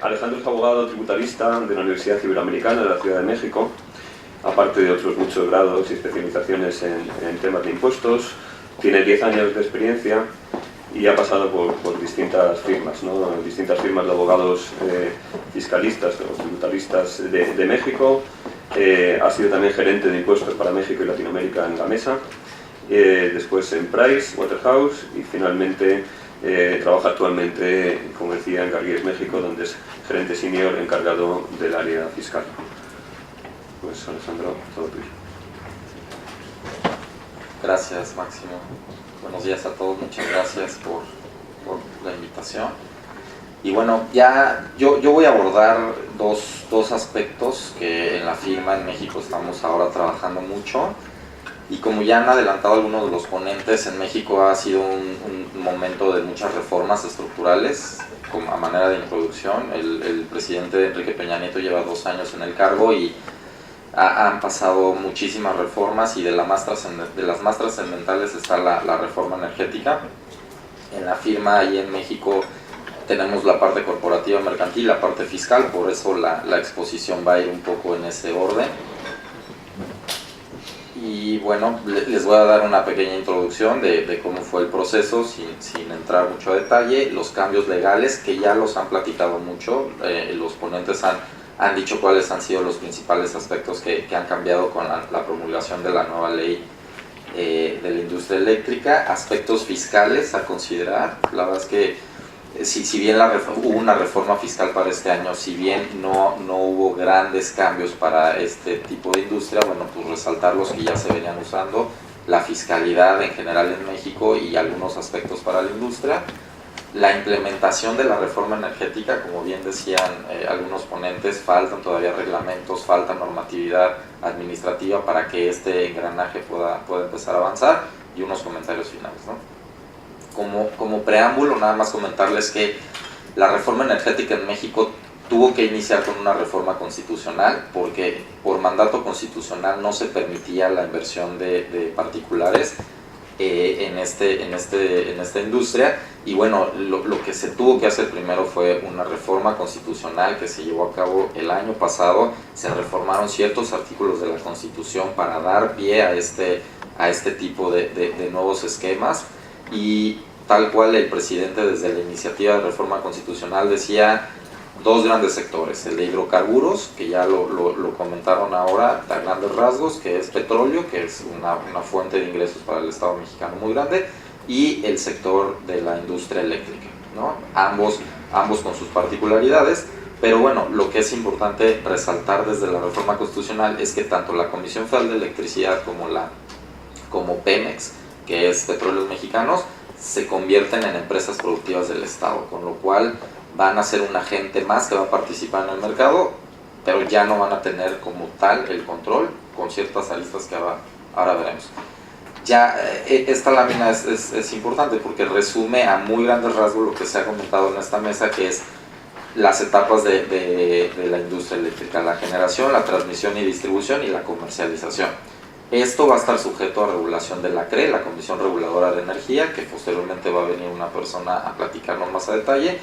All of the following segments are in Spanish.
Alejandro es abogado tributarista de la Universidad Iberoamericana de la Ciudad de México, aparte de otros muchos grados y especializaciones en temas de impuestos. Tiene 10 años de experiencia y ha pasado por distintas firmas, ¿no? Distintas firmas de abogados fiscalistas o tributaristas de México. Ha sido también gerente de impuestos para México y Latinoamérica en Gamesa. Después en Price Waterhouse y finalmente trabaja actualmente, como decía, en Cargies México, donde es gerente senior encargado del área fiscal. Pues Alejandro, todo tuyo. Gracias, Máximo. Buenos días a todos, muchas gracias por la invitación. Y bueno, ya yo voy a abordar dos aspectos que en la firma en México estamos ahora trabajando mucho. Y como ya han adelantado algunos de los ponentes, en México ha sido un momento de muchas reformas estructurales. A manera de introducción, el presidente Enrique Peña Nieto lleva 2 años en el cargo y han pasado muchísimas reformas, y de las más trascendentales está la reforma energética. En la firma y en México tenemos la parte corporativa mercantil, la parte fiscal, por eso la exposición va a ir un poco en ese orden. Y bueno, les voy a dar una pequeña introducción de cómo fue el proceso, sin entrar mucho a detalle. Los cambios legales, que ya los han platicado mucho, los ponentes han dicho cuáles han sido los principales aspectos que han cambiado con la promulgación de la nueva ley de la industria eléctrica. Aspectos fiscales a considerar. La verdad es que si bien hubo una reforma fiscal para este año, si bien no hubo grandes cambios para este tipo de industria, bueno, pues resaltar los que ya se venían usando, la fiscalidad en general en México y algunos aspectos para la industria. La implementación de la reforma energética, como bien decían algunos ponentes, faltan todavía reglamentos, falta normatividad administrativa para que este engranaje pueda empezar a avanzar, y unos comentarios finales, ¿no? Como preámbulo, nada más comentarles que la reforma energética en México tuvo que iniciar con una reforma constitucional, porque por mandato constitucional no se permitía la inversión de particulares en esta industria. Y bueno, lo que se tuvo que hacer primero fue una reforma constitucional que se llevó a cabo el año pasado. Se reformaron ciertos artículos de la Constitución para dar pie a este tipo de nuevos esquemas, y tal cual el presidente desde la iniciativa de reforma constitucional decía 2 grandes sectores: el de hidrocarburos, que ya lo comentaron ahora a grandes rasgos, que es petróleo, que es una fuente de ingresos para el Estado mexicano muy grande, y el sector de la industria eléctrica, ¿no? Ambos con sus particularidades. Pero bueno, lo que es importante resaltar desde la reforma constitucional es que tanto la Comisión Federal de Electricidad como Pemex, que es Petróleos Mexicanos, se convierten en empresas productivas del Estado, con lo cual van a ser un agente más que va a participar en el mercado, pero ya no van a tener como tal el control, con ciertas aristas que ahora veremos. Ya esta lámina es importante porque resume a muy grandes rasgos lo que se ha comentado en esta mesa, que es las etapas de la industria eléctrica: la generación, la transmisión y distribución, y la comercialización. Esto va a estar sujeto a regulación de la CRE, la Comisión Reguladora de Energía, que posteriormente va a venir una persona a platicarnos más a detalle.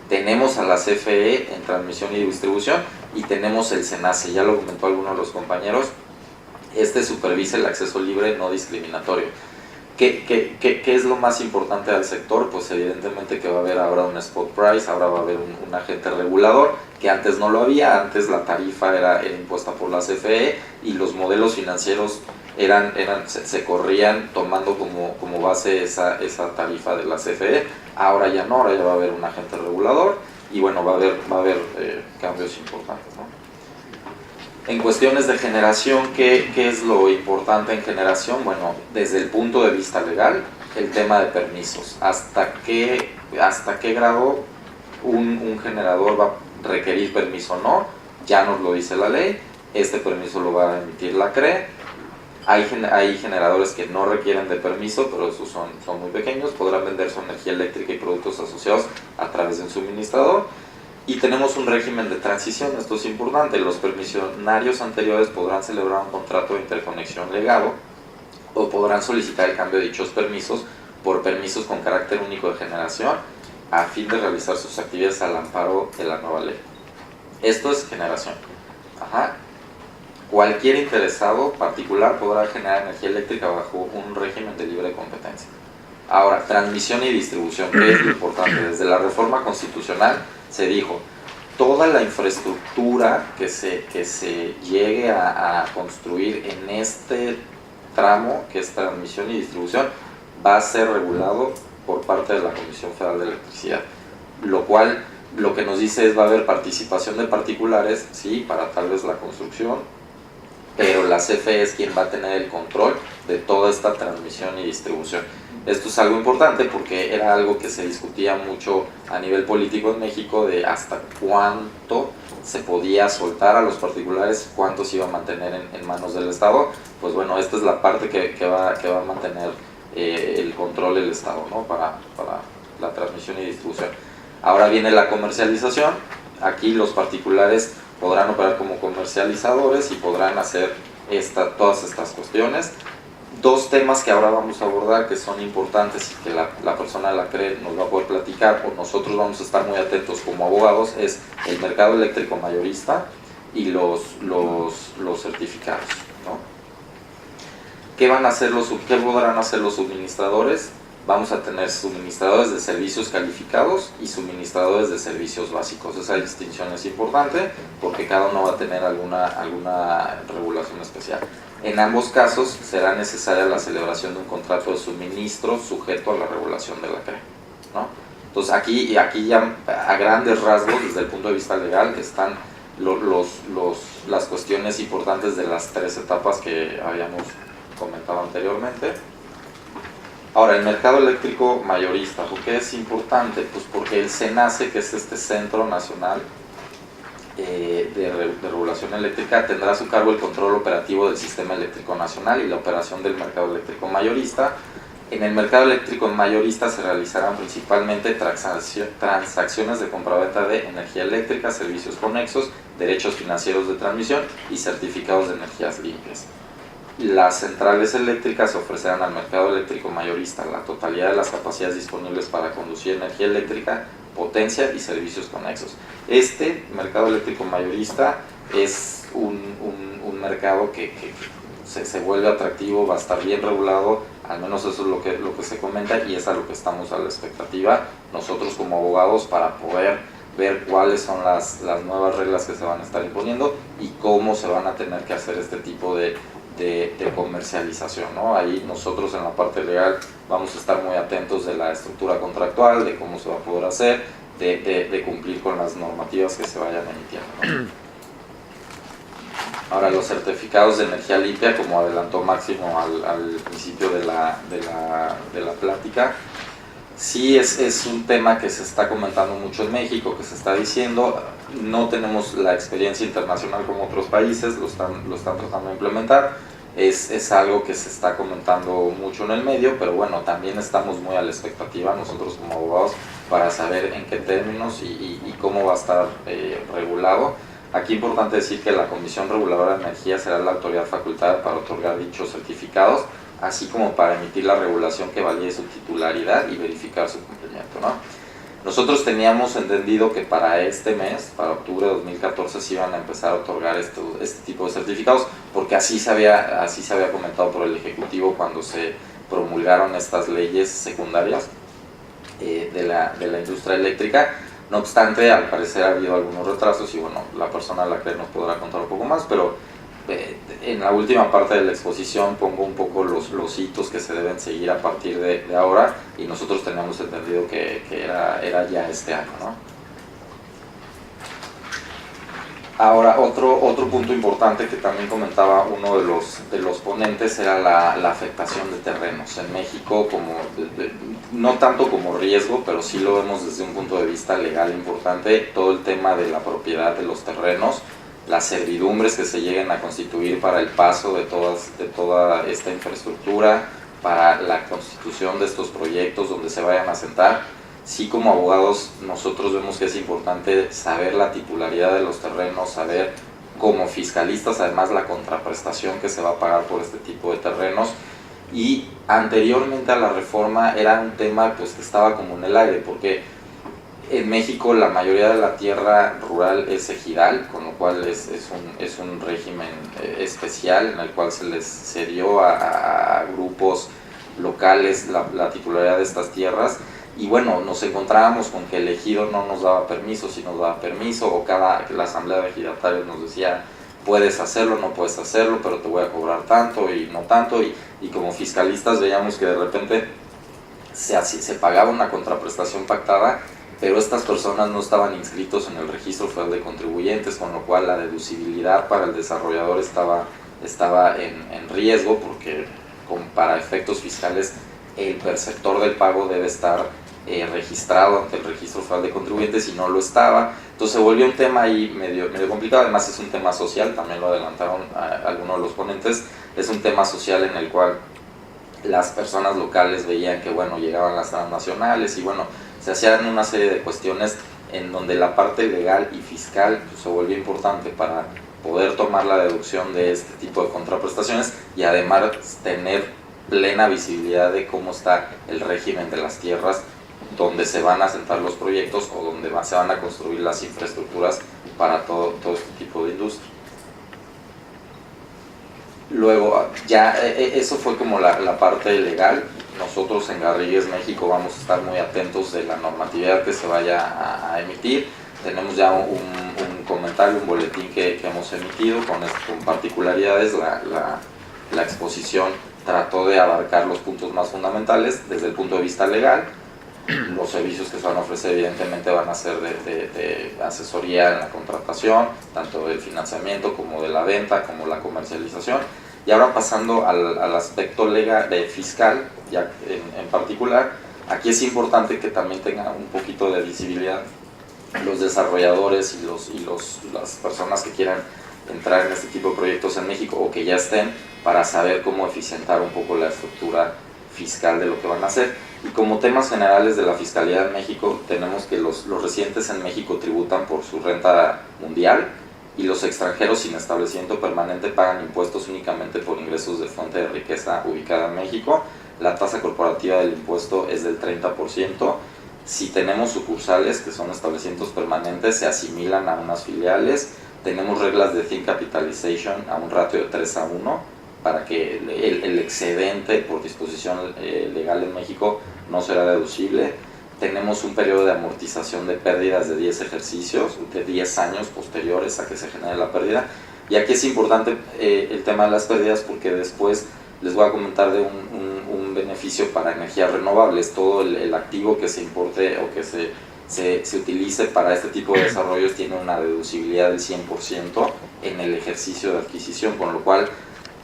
Tenemos a la CFE en transmisión y distribución, y tenemos el SENACE, ya lo comentó alguno de los compañeros. Este supervisa el acceso libre no discriminatorio. ¿Qué es lo más importante del sector? Pues evidentemente que va a haber ahora un spot price, ahora va a haber un agente regulador, que antes no lo había. Antes la tarifa era impuesta por la CFE, y los modelos financieros se corrían tomando como base esa tarifa de la CFE. Ahora ya no, ahora ya va a haber un agente regulador, y bueno, va a haber cambios importantes, ¿no? En cuestiones de generación, ¿qué es lo importante en generación? Bueno, desde el punto de vista legal, el tema de permisos. ¿Hasta qué grado un generador va a requerir permiso o no? Ya nos lo dice la ley. Este permiso lo va a emitir la CRE. Hay generadores que no requieren de permiso, pero esos son muy pequeños. Podrán vender su energía eléctrica y productos asociados a través de un suministrador. Y tenemos un régimen de transición. Esto es importante: los permisionarios anteriores podrán celebrar un contrato de interconexión legado, o podrán solicitar el cambio de dichos permisos por permisos con carácter único de generación, a fin de realizar sus actividades al amparo de la nueva ley. Esto es generación. Ajá. Cualquier interesado particular podrá generar energía eléctrica bajo un régimen de libre competencia. Ahora, transmisión y distribución, ¿qué es lo importante? Desde la reforma constitucional se dijo, toda la infraestructura que se llegue a construir en este tramo, que es transmisión y distribución, va a ser regulado por parte de la Comisión Federal de Electricidad, lo cual lo que nos dice es va a haber participación de particulares, sí, para tal vez la construcción, pero la CFE es quien va a tener el control de toda esta transmisión y distribución. Esto es algo importante porque era algo que se discutía mucho a nivel político en México de hasta cuánto se podía soltar a los particulares, cuánto se iba a mantener en manos del Estado. Pues bueno, esta es la parte que va a mantener el control del Estado, ¿no? para la transmisión y distribución. Ahora viene la comercialización. Aquí los particulares podrán operar como comercializadores y podrán hacer todas estas cuestiones. Dos temas que ahora vamos a abordar que son importantes y que la persona de la CRE nos va a poder platicar, o nosotros vamos a estar muy atentos como abogados, es el mercado eléctrico mayorista y los certificados, ¿no? ¿Qué podrán hacer los suministradores? Vamos a tener suministradores de servicios calificados y suministradores de servicios básicos. Esa distinción es importante porque cada uno va a tener alguna regulación especial. En ambos casos será necesaria la celebración de un contrato de suministro sujeto a la regulación de la CRE, ¿no? Entonces aquí ya a grandes rasgos, desde el punto de vista legal, están las cuestiones importantes de las tres etapas que habíamos comentado anteriormente. Ahora, el mercado eléctrico mayorista, ¿por qué es importante? Pues porque el CENACE, que es este Centro Nacional de Regulación Eléctrica, tendrá a su cargo el control operativo del sistema eléctrico nacional y la operación del mercado eléctrico mayorista. En el mercado eléctrico mayorista se realizarán principalmente transacciones de compraventa de energía eléctrica, servicios conexos, derechos financieros de transmisión y certificados de energías limpias. Las centrales eléctricas ofrecerán al mercado eléctrico mayorista la totalidad de las capacidades disponibles para conducir energía eléctrica, potencia y servicios conexos. Este mercado eléctrico mayorista es un mercado que se vuelve atractivo, va a estar bien regulado, al menos eso es lo que se comenta y es a lo que estamos a la expectativa nosotros como abogados para poder ver cuáles son las nuevas reglas que se van a estar imponiendo y cómo se van a tener que hacer este tipo de comercialización, ¿no? Ahí nosotros en la parte legal vamos a estar muy atentos de la estructura contractual, de cómo se va a poder hacer, de cumplir con las normativas que se vayan emitiendo, ¿no? Ahora, los certificados de energía limpia, como adelantó Máximo al principio de la plática, sí es un tema que se está comentando mucho en México, que se está diciendo, no tenemos la experiencia internacional como otros países, lo están tratando de implementar, es algo que se está comentando mucho en el medio, pero bueno, también estamos muy a la expectativa nosotros como abogados para saber en qué términos y cómo va a estar regulado. Aquí es importante decir que la Comisión Reguladora de Energía será la autoridad facultada para otorgar dichos certificados, así como para emitir la regulación que valide su titularidad y verificar su cumplimiento, ¿no? Nosotros teníamos entendido que para este mes, para octubre de 2014, se iban a empezar a otorgar este tipo de certificados, porque así se había comentado por el Ejecutivo cuando se promulgaron estas leyes secundarias de la industria eléctrica. No obstante, al parecer ha habido algunos retrasos y bueno, la persona a la que nos podrá contar un poco más, pero en la última parte de la exposición pongo un poco los hitos que se deben seguir a partir de ahora y nosotros teníamos entendido que era ya este año, ¿no? Ahora, otro punto importante que también comentaba uno de los ponentes era la afectación de terrenos. En México, no tanto como riesgo, pero sí lo vemos desde un punto de vista legal importante, todo el tema de la propiedad de los terrenos, las servidumbres que se lleguen a constituir para el paso de toda esta infraestructura, para la constitución de estos proyectos donde se vayan a asentar. Sí, como abogados nosotros vemos que es importante saber la titularidad de los terrenos, saber como fiscalistas además la contraprestación que se va a pagar por este tipo de terrenos. Y anteriormente a la reforma era un tema pues, que estaba como en el aire, porque En México la mayoría de la tierra rural es ejidal, con lo cual es un régimen especial en el cual se dio a grupos locales la titularidad de estas tierras. Y bueno, nos encontrábamos con que el ejido no nos daba permiso, si nos daba permiso, o la asamblea de ejidatarios nos decía puedes hacerlo, no puedes hacerlo, pero te voy a cobrar tanto y no tanto, y como fiscalistas veíamos que de repente se pagaba una contraprestación pactada, pero estas personas no estaban inscritos en el registro federal de contribuyentes, con lo cual la deducibilidad para el desarrollador estaba en riesgo, porque para efectos fiscales el perceptor del pago debe estar registrado ante el registro federal de contribuyentes y no lo estaba. Entonces se volvió un tema ahí medio complicado. Además es un tema social, también lo adelantaron algunos de los ponentes, es un tema social en el cual las personas locales veían que bueno, llegaban las transnacionales y bueno, se hacían una serie de cuestiones en donde la parte legal y fiscal pues, se volvió importante para poder tomar la deducción de este tipo de contraprestaciones y además tener plena visibilidad de cómo está el régimen de las tierras donde se van a asentar los proyectos o donde se van a construir las infraestructuras para todo este tipo de industria. Luego, ya eso fue como la parte legal. Nosotros en Garrigues México vamos a estar muy atentos de la normatividad que se vaya a emitir. Tenemos ya un comentario, un boletín que hemos emitido con particularidades. La exposición trató de abarcar los puntos más fundamentales desde el punto de vista legal. Los servicios que se van a ofrecer evidentemente van a ser de asesoría en la contratación, tanto del financiamiento como de la venta, como la comercialización. Y ahora pasando al aspecto legal, fiscal, ya en particular, aquí es importante que también tengan un poquito de visibilidad los desarrolladores y las personas que quieran entrar en este tipo de proyectos en México o que ya estén, para saber cómo eficientar un poco la estructura fiscal de lo que van a hacer. Y como temas generales de la fiscalidad en México, tenemos que los residentes en México tributan por su renta mundial y los extranjeros sin establecimiento permanente pagan impuestos únicamente por ingresos de fuente de riqueza ubicada en México. La tasa corporativa del impuesto es del 30%. Si tenemos sucursales, que son establecimientos permanentes, se asimilan a unas filiales. Tenemos reglas de thin capitalization a un ratio de 3:1, para que el excedente por disposición legal en México no será deducible. Tenemos un periodo de amortización de pérdidas de 10 ejercicios, de 10 años posteriores a que se genere la pérdida. Y aquí es importante el tema de las pérdidas, porque después les voy a comentar de un beneficio para energías renovables. Todo el activo que se importe o que se utilice para este tipo de desarrollos tiene una deducibilidad del 100% en el ejercicio de adquisición, con lo cual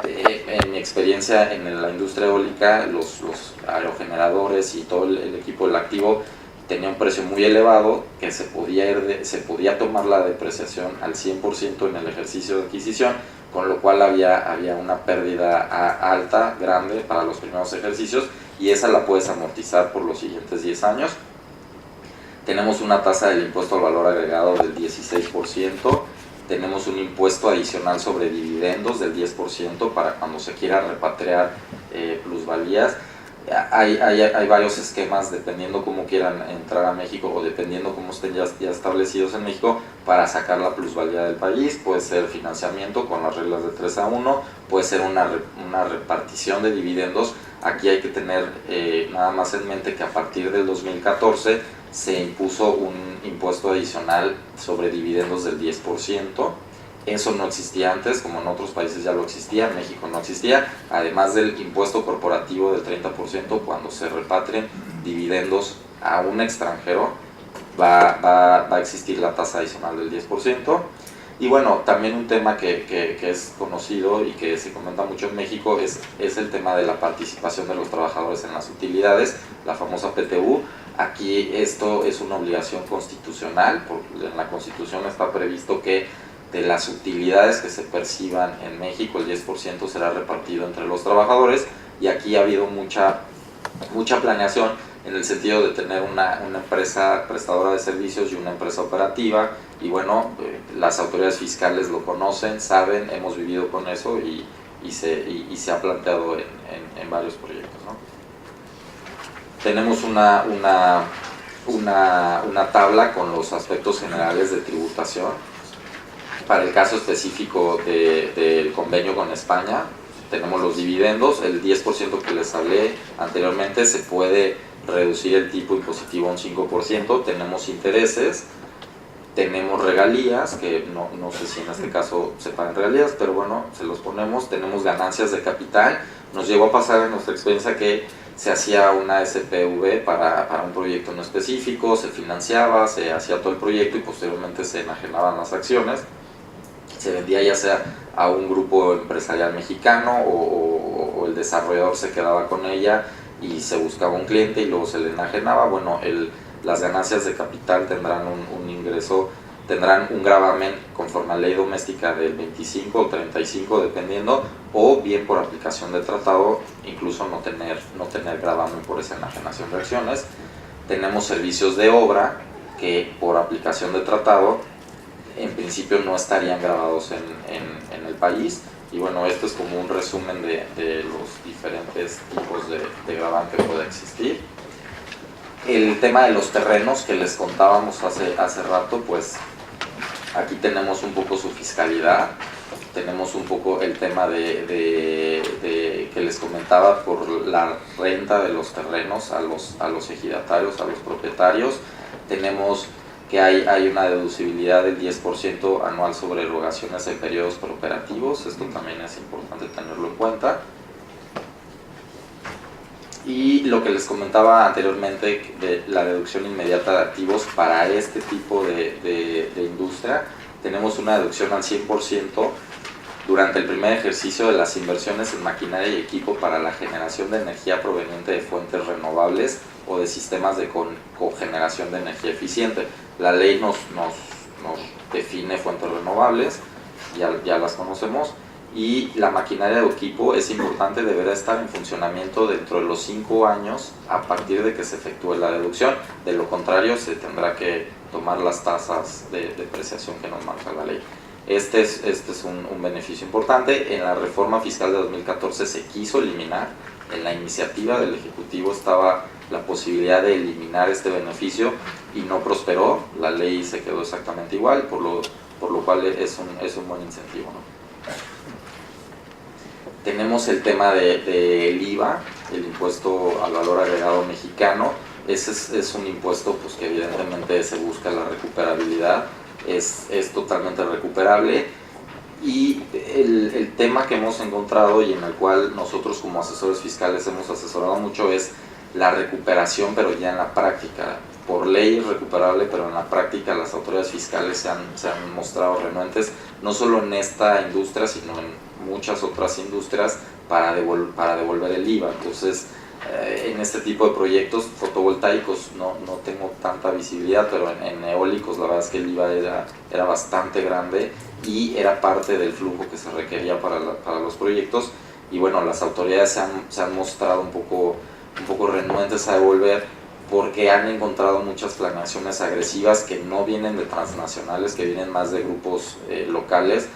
en mi experiencia en la industria eólica, los aerogeneradores y todo el equipo del activo tenía un precio muy elevado, que se podía tomar la depreciación al 100% en el ejercicio de adquisición, con lo cual había una pérdida alta, grande para los primeros ejercicios, y esa la puedes amortizar por los siguientes 10 años. Tenemos una tasa del impuesto al valor agregado del 16%. Tenemos un impuesto adicional sobre dividendos del 10% para cuando se quiera repatriar plusvalías. Hay varios esquemas dependiendo cómo quieran entrar a México o dependiendo cómo estén ya establecidos en México para sacar la plusvalía del país. Puede ser financiamiento con las reglas de 3:1, puede ser una repartición de dividendos. Aquí hay que tener nada más en mente que a partir del 2014 se impuso un impuesto adicional sobre dividendos del 10%. Eso no existía antes, como en otros países ya lo existía, en México no existía. Además del impuesto corporativo del 30%, cuando se repatrien dividendos a un extranjero, va a existir la tasa adicional del 10%. Y bueno, también un tema que es conocido y que se comenta mucho en México es el tema de la participación de los trabajadores en las utilidades, la famosa PTU. Aquí esto es una obligación constitucional, en la Constitución está previsto que de las utilidades que se perciban en México el 10% será repartido entre los trabajadores, y aquí ha habido mucha planeación en el sentido de tener una empresa prestadora de servicios y una empresa operativa, y bueno, las autoridades fiscales lo conocen, saben, hemos vivido con eso y se ha planteado en varios proyectos, ¿no? Tenemos una una tabla con los aspectos generales de tributación. Para el caso específico del convenio con España, tenemos los dividendos, el 10% que les hablé anteriormente, se puede reducir el tipo impositivo a un 5%, tenemos intereses, tenemos regalías, que no sé si en este caso se pagan regalías, pero bueno, se los ponemos, tenemos ganancias de capital. Nos llegó a pasar en nuestra experiencia que se hacía una SPV para un proyecto en específico, se financiaba, se hacía todo el proyecto y posteriormente se enajenaban las acciones, se vendía ya sea a un grupo empresarial mexicano o el desarrollador se quedaba con ella y se buscaba un cliente y luego se le enajenaba. Bueno, las ganancias de capital tendrán un ingreso, tendrán un gravamen conforme a ley doméstica del 25 o 35 dependiendo, o bien por aplicación de tratado, incluso no tener gravamen por esa enajenación de acciones. Tenemos servicios de obra que por aplicación de tratado en principio no estarían grabados en el país. Y bueno, esto es como un resumen de los diferentes tipos de gravamen que puede existir. El tema de los terrenos que les contábamos hace rato, pues aquí tenemos un poco su fiscalidad, tenemos un poco el tema que les comentaba por la renta de los terrenos a los ejidatarios, a los propietarios. Tenemos que hay una deducibilidad del 10% anual sobre erogaciones en periodos preoperativos, esto también es importante tenerlo en cuenta. Y lo que les comentaba anteriormente de la deducción inmediata de activos para este tipo de industria, tenemos una deducción al 100% durante el primer ejercicio de las inversiones en maquinaria y equipo para la generación de energía proveniente de fuentes renovables o de sistemas de cogeneración de energía eficiente. La ley nos define fuentes renovables, ya las conocemos, y la maquinaria de equipo es importante, deberá estar en funcionamiento dentro de los 5 años a partir de que se efectúe la deducción. De lo contrario, se tendrá que tomar las tasas de depreciación que nos marca la ley. Este es un beneficio importante. En la reforma fiscal de 2014 se quiso eliminar. En la iniciativa del Ejecutivo estaba la posibilidad de eliminar este beneficio y no prosperó. La ley se quedó exactamente igual, por lo cual es un buen incentivo, ¿no? Tenemos el tema del IVA, el impuesto al valor agregado mexicano. Ese es un impuesto pues, que evidentemente se busca la recuperabilidad, es totalmente recuperable. Y el tema que hemos encontrado y en el cual nosotros como asesores fiscales hemos asesorado mucho es la recuperación, pero ya en la práctica. Por ley es recuperable, pero en la práctica las autoridades fiscales se han mostrado renuentes, no solo en esta industria, sino en muchas otras industrias para devolver el IVA. Entonces, en este tipo de proyectos fotovoltaicos no tengo tanta visibilidad, pero en eólicos la verdad es que el IVA era bastante grande y era parte del flujo que se requería para los proyectos. Y bueno, las autoridades se han mostrado un poco renuentes a devolver, porque han encontrado muchas planeaciones agresivas que no vienen de transnacionales, que vienen más de grupos locales,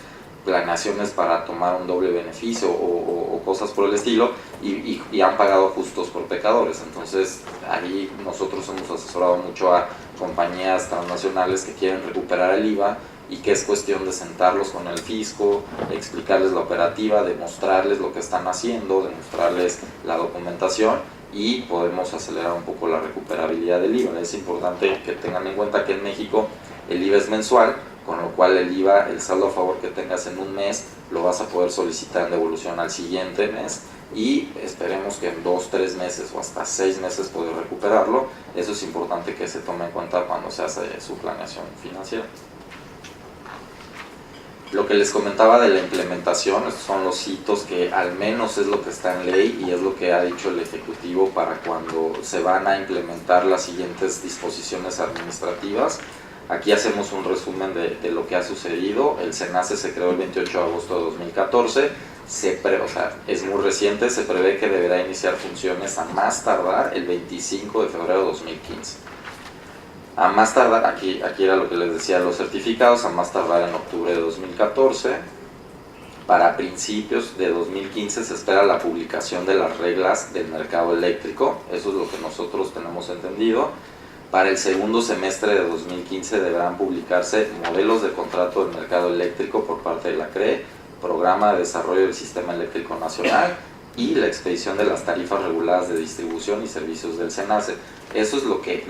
planeaciones para tomar un doble beneficio o cosas por el estilo, y han pagado justos por pecadores. Entonces ahí nosotros hemos asesorado mucho a compañías transnacionales que quieren recuperar el IVA y que es cuestión de sentarlos con el fisco, explicarles la operativa, demostrarles lo que están haciendo, demostrarles la documentación, y podemos acelerar un poco la recuperabilidad del IVA. Es importante que tengan en cuenta que en México el IVA es mensual, con lo cual el IVA, el saldo a favor que tengas en un mes, lo vas a poder solicitar en devolución al siguiente mes, y esperemos que en 2, 3 meses o hasta 6 meses poder recuperarlo. Eso es importante que se tome en cuenta cuando se hace su planeación financiera. Lo que les comentaba de la implementación, estos son los hitos que al menos es lo que está en ley y es lo que ha dicho el Ejecutivo para cuando se van a implementar las siguientes disposiciones administrativas. Aquí hacemos un resumen de lo que ha sucedido. El SENACE se creó el 28 de agosto de 2014, es muy reciente, se prevé que deberá iniciar funciones a más tardar el 25 de febrero de 2015. A más tardar, aquí era lo que les decía, los certificados, a más tardar en octubre de 2014. Para principios de 2015 se espera la publicación de las reglas del mercado eléctrico, eso es lo que nosotros tenemos entendido. Para el segundo semestre de 2015 deberán publicarse modelos de contrato del mercado eléctrico por parte de la CRE, Programa de Desarrollo del Sistema Eléctrico Nacional y la expedición de las tarifas reguladas de distribución y servicios del SENACE. Eso es lo que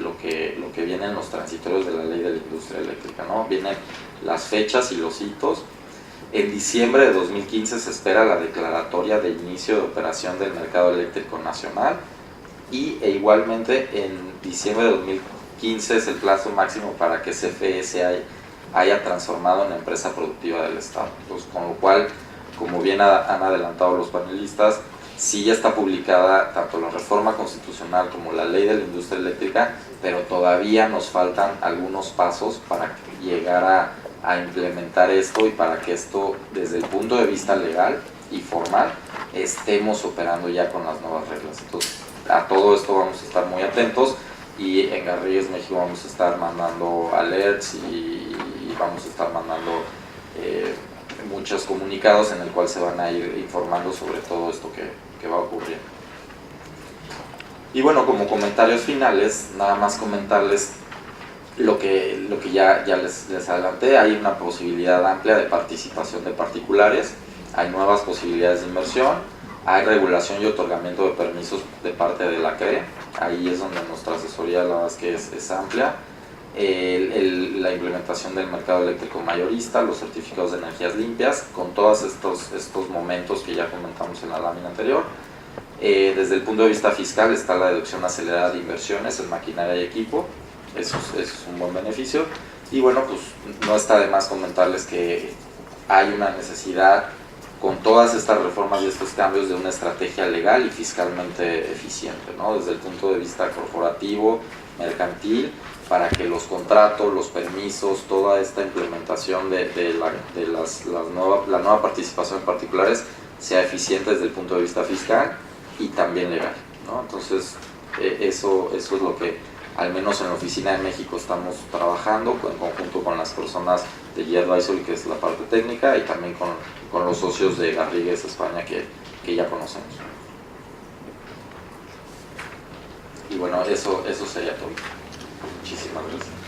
viene en los transitorios de la Ley de la Industria Eléctrica, ¿no? Vienen las fechas y los hitos. En diciembre de 2015 se espera la declaratoria de inicio de operación del mercado eléctrico nacional e igualmente en diciembre de 2015 es el plazo máximo para que CFE se haya transformado en empresa productiva del Estado. Entonces, con lo cual, como bien han adelantado los panelistas, sí ya está publicada tanto la reforma constitucional como la ley de la industria eléctrica, pero todavía nos faltan algunos pasos para llegar a implementar esto y para que esto, desde el punto de vista legal y formal, estemos operando ya con las nuevas reglas. Entonces, a todo esto vamos a estar muy atentos y en Garrigues México vamos a estar mandando alerts y vamos a estar mandando muchos comunicados en el cual se van a ir informando sobre todo esto que va a ocurrir. Y bueno, como comentarios finales, nada más comentarles lo que ya les adelanté. Hay una posibilidad amplia de participación de particulares, hay nuevas posibilidades de inversión, hay regulación y otorgamiento de permisos de parte de la CRE. Ahí es donde nuestra asesoría, la verdad es que es amplia. La implementación del mercado eléctrico mayorista, los certificados de energías limpias, con todos estos momentos que ya comentamos en la lámina anterior. Desde el punto de vista fiscal está la deducción acelerada de inversiones en maquinaria y equipo, eso es un buen beneficio. Y bueno, pues no está de más comentarles que hay una necesidad con todas estas reformas y estos cambios de una estrategia legal y fiscalmente eficiente, ¿no? Desde el punto de vista corporativo, mercantil, para que los contratos, los permisos, toda esta implementación de la nueva participación en particulares sea eficiente desde el punto de vista fiscal y también legal, ¿no? Entonces, eso es lo que, al menos en la Oficina de México, estamos trabajando en conjunto con las personas de G Advisory, que es la parte técnica, y también con los socios de Garrigues España que ya conocemos. Y bueno, eso sería todo. Muchísimas gracias.